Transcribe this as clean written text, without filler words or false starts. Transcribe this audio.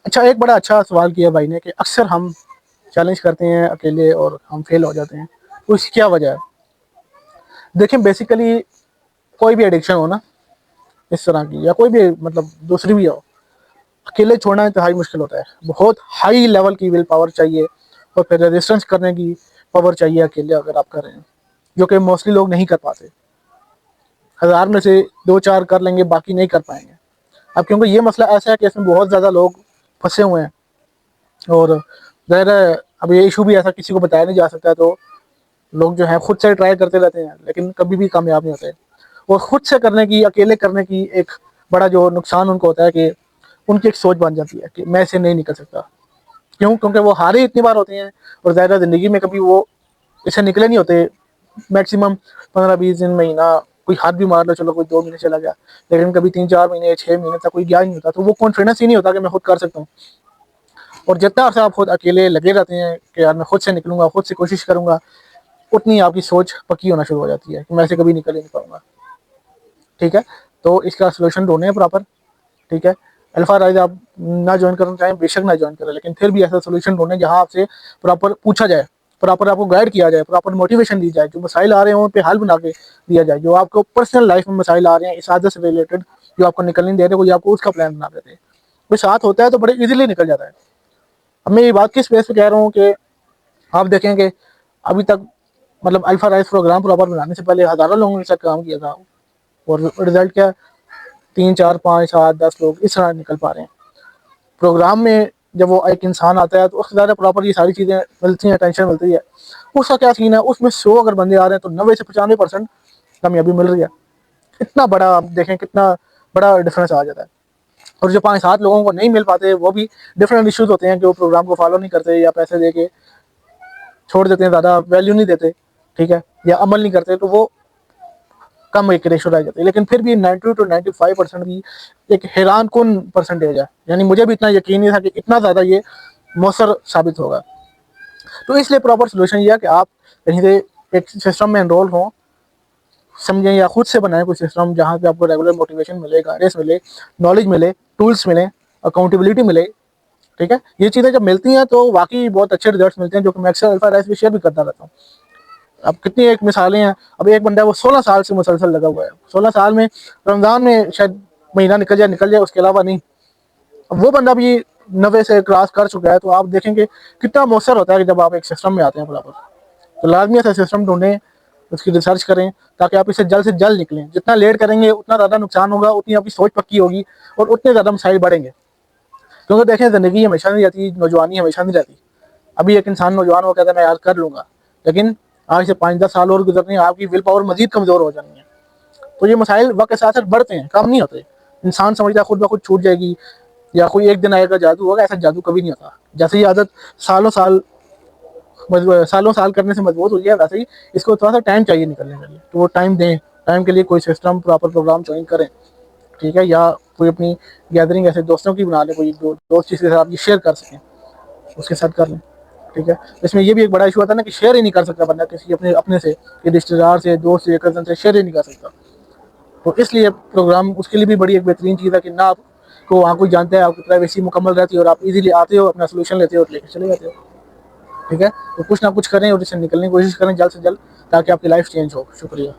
اچھا، ایک بڑا اچھا سوال کیا بھائی نے کہ اکثر ہم چیلنج کرتے ہیں اکیلے اور ہم فیل ہو جاتے ہیں، تو اس کی کیا وجہ ہے؟ دیکھیں بیسیکلی کوئی بھی ایڈکشن ہو نا اس طرح کی، یا کوئی بھی مطلب دوسری بھی ہو، اکیلے چھوڑنا انتہائی مشکل ہوتا ہے. بہت ہائی لیول کی ول پاور چاہیے، اور پھر ریزسٹنس کرنے کی پاور چاہیے اکیلے اگر آپ کر رہے ہیں، جو کہ موسٹلی لوگ نہیں کر پاتے. 1000 میں سے 2-4 کر لیں گے، باقی نہیں کر پائیں گے. اب کیونکہ یہ مسئلہ ایسا ہے کہ اس میں بہت زیادہ لوگ پھنسے ہوئے ہیں، اور ظاہر ہے اب یہ ایشو بھی ایسا کسی کو بتایا نہیں جا سکتا، تو لوگ جو ہیں خود سے ٹرائی کرتے رہتے ہیں لیکن کبھی بھی کامیاب نہیں ہوتے. اور خود سے کرنے کی، اکیلے کرنے کی ایک بڑا جو نقصان ان کو ہوتا ہے کہ ان کی ایک سوچ بن جاتی ہے کہ میں اسے نہیں نکل سکتا. کیوں؟ کیونکہ وہ ہارے اتنی بار ہوتے ہیں، اور ظاہر زندگی میں کبھی وہ اسے نکلے نہیں ہوتے. میکسیمم 15-20 دن، مہینہ، کوئی ہاتھ بھی مار لو، چلو کوئی 2 مہینے چلا گیا، لیکن کبھی 3-4 مہینے 6 مہینے تک کوئی گیا ہی نہیں ہوتا. تو وہ کانفیڈنس ہی نہیں ہوتا کہ میں خود کر سکتا ہوں. اور جتنا عرصہ آپ خود اکیلے لگے رہتے ہیں کہ یار میں خود سے نکلوں گا، خود سے کوشش کروں گا، اتنی آپ کی سوچ پکی ہونا شروع ہو جاتی ہے کہ میں سے کبھی نکل ہی نہیں پاؤں گا. ٹھیک ہے، تو اس کا سولوشن ڈھونڈیں ہیں پراپر. ٹھیک ہے، الفا رائز آپ نہ جوائن کرنا چاہیں بے شک نہ جوائن کریں، لیکن پھر بھی ایسا سولوشن ڈھونڈیں جہاں آپ سے پراپر پوچھا جائے، پراپر آپ کو گائڈ کیا جائے، پراپر موٹیویشن دی جائے، جو مسائل آ رہے ہیں ان پہ حل بنا کے دیا جائے. جو آپ کو پرسنل لائف میں مسائل آ رہے ہیں اس عادت سے ریلیٹڈ، جو آپ کو نکل نہیں دے رہے، کوئی آپ کو اس کا پلان بنا دیتے ہیں. کوئی ساتھ ہوتا ہے تو بڑے ایزیلی نکل جاتا ہے. اب میں یہ بات کس بیس پہ کہہ رہا ہوں کہ آپ دیکھیں کہ ابھی تک مطلب الفا رائز پروگرام پراپر بنانے سے پہلے ہزاروں لوگوں نے ساتھ کام کیا تھا، اور رزلٹ کیا؟ 3-4-5-7-10 لوگ اس طرح نکل پا رہے ہیں. پروگرام میں جب وہ ایک انسان آتا ہے تو اس کے زیادہ پراپر یہ ساری چیزیں ملتی ہیں، اٹینشن ملتی ہے. اس کا کیا سین ہے؟ اس میں 100 اگر بندے آ رہے ہیں تو 90 سے 95% کامیابی مل رہی ہے. اتنا بڑا آپ دیکھیں کتنا بڑا ڈفرینس آ جاتا ہے. اور جو 5-7 لوگوں کو نہیں مل پاتے وہ بھی ڈفرینٹ ایشوز ہوتے ہیں کہ وہ پروگرام کو فالو نہیں کرتے، یا پیسے دے کے چھوڑ دیتے ہیں، زیادہ ویلیو نہیں دیتے. ٹھیک ہے، یا عمل نہیں کرتے، تو وہ کم ایک ریشو رہ جاتی ہے. لیکن پھر بھی 90-95% بھی ایک حیران کن پرسنٹیج ہے. یعنی مجھے بھی اتنا یقین نہیں تھا کہ اتنا زیادہ یہ مؤثر ثابت ہوگا. تو اس لیے پراپر سولوشن یہ ہے کہ آپ کہیں سے ایک سسٹم میں انرول ہوں، سمجھیں، یا خود سے بنائیں کوئی سسٹم جہاں پہ آپ کو ریگولر موٹیویشن ملے، گائیڈنس ملے، نالج ملے، ٹولس ملیں، اکاؤنٹیبلٹی ملے. ٹھیک ہے، یہ چیزیں جب ملتی ہیں تو واقعی بہت اچھے رزلٹس ملتے ہیں، جو کہ میں اکثر الفا رائز بھی شیئر بھی کرتا رہتا ہوں. اب کتنی ایک مثالیں ہیں. اب ایک بندہ ہے وہ 16 سال سے مسلسل لگا ہوا ہے، 16 سال میں رمضان میں شاید مہینہ نکل جائے، اس کے علاوہ نہیں. اب وہ بندہ بھی 90 سے کراس کر چکا ہے. تو آپ دیکھیں کہ کتنا مؤثر ہوتا ہے کہ جب آپ ایک سسٹم میں آتے ہیں پراپر. تو لازمی ایسا سسٹم ڈھونڈیں، اس کی ریسرچ کریں، تاکہ آپ اسے جلد سے جلد نکلیں. جتنا لیٹ کریں گے اتنا زیادہ نقصان ہوگا، اتنی آپ کی سوچ پکی ہوگی، اور اتنے زیادہ مسائل بڑھیں گے. کیونکہ دیکھیں زندگی ہمیشہ نہیں رہتی، نوجوانی ہمیشہ نہیں رہتی. ابھی ایک انسان نوجوان ہو کہتا ہے میں یار کر لوں گا، لیکن آج سے 5-10 سال اور گزرنے آپ کی ول پاور مزید کمزور ہو جانی ہے. تو یہ مسائل وقت کے ساتھ ساتھ بڑھتے ہیں، کم نہیں ہوتے. انسان سمجھتا ہے خود بخود چھوٹ جائے گی، یا کوئی ایک دن آئے گا جادو ہوگا. ایسا جادو کبھی نہیں ہوتا. جیسے یہ عادت سالوں سال کرنے سے مضبوط ہوئی ہے، ویسے ہی اس کو تھوڑا سا ٹائم چاہیے نکلنے کے لیے. تو وہ ٹائم دیں، ٹائم کے لیے کوئی سسٹم پراپر پروگرام جوائن کریں. ٹھیک ہے، یا کوئی اپنی گیدرنگ ایسے دوستوں کی بنا لیں، کوئی دوست جس کے ساتھ آپ یہ شیئر کر سکیں، اس کے ساتھ کر لیں. ٹھیک ہے، اس میں یہ بھی ایک بڑا ایشو آتا ہے نا کہ شیئر ہی نہیں کر سکتا بندہ کسی اپنے سے، رشتے دار سے، دوست سے، کزن سے شیئر ہی نہیں کر سکتا. تو اس لیے پروگرام اس کے لیے بھی بڑی ایک بہترین چیز ہے کہ نہ آپ کو وہاں کوئی جانتا ہے، آپ کی پرائیویسی مکمل رہتی ہے، اور آپ ایزیلی آتے ہو، اپنا سولوشن لیتے ہو اور لے کے چلے جاتے ہو. ٹھیک ہے، تو کچھ نہ کچھ کریں اور اس سے نکلنے کی کوشش کریں جلد سے جلد، تاکہ آپ کی لائف چینج ہو. شکریہ.